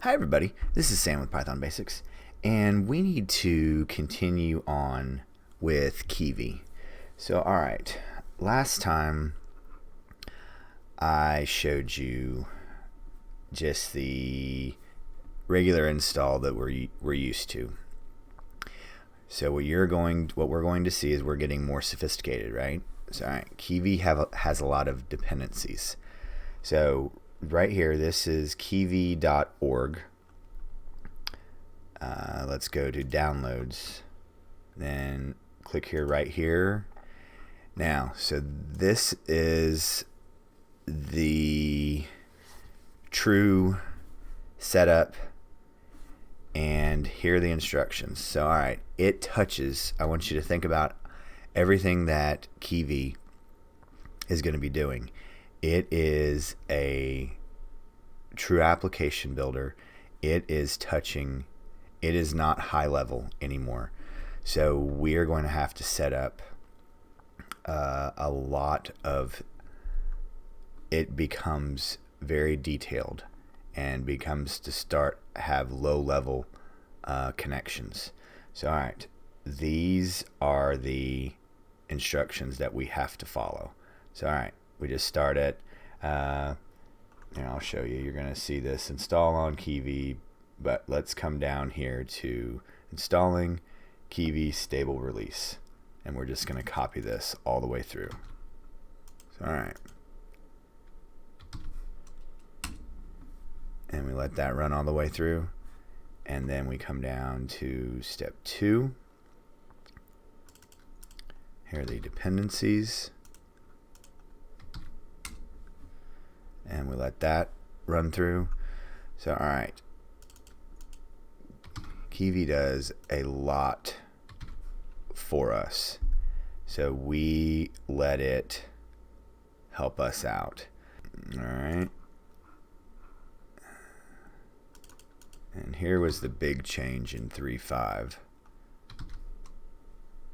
Hi everybody, this is Sam with Python Basics, and we need to continue on with Kivy. So alright, last time I showed you just the regular install that we're used to. So what we're going to see is we're getting more sophisticated, right? So alright, Kivy has a lot of dependencies. So right here, this is kivy.org. Let's go to downloads, then click here, right here. Now, so this is the true setup, and here are the instructions. So all right, it touches, I want you to think about everything that Kivy is going to be doing. It is a true application builder. It is touching, it is not high level anymore. So we are going to have to set up a lot of, it becomes very detailed and becomes to start have low level connections. So all right, these are the instructions that we have to follow. So all right, we just start at and I'll show you. You're going to see this install on Kivy, but let's come down here to installing Kivy stable release, and we're just going to copy this all the way through. So, all right, and we let that run all the way through, and then we come down to step 2. Here are the dependencies. And we let that run through. So all right, Kivy does a lot for us, so we let it help us out. All right, and here was the big change in 3.5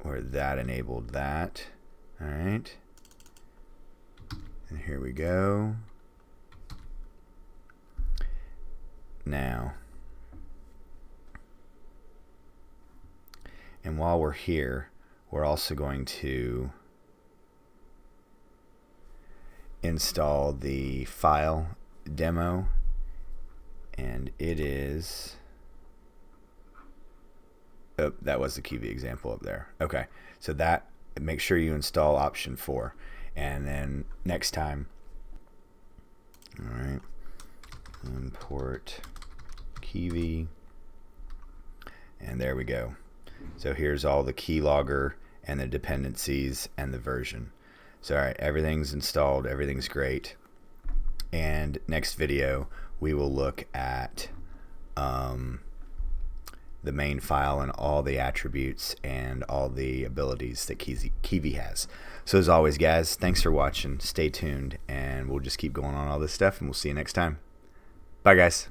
where that enabled that. All right, and here we go. Now, and while we're here, we're also going to install the file demo, and it is, oh, that was the Kivy example up there. Okay, so that, make sure you install option 4, and then next time, all right, import Kivy, and there we go. So here's all the keylogger and the dependencies and the version. So all right, everything's installed, everything's great, and next video we will look at the main file and all the attributes and all the abilities that Kivy has. So as always, guys, thanks for watching, stay tuned, and we'll just keep going on all this stuff, and we'll see you next time. Bye, guys.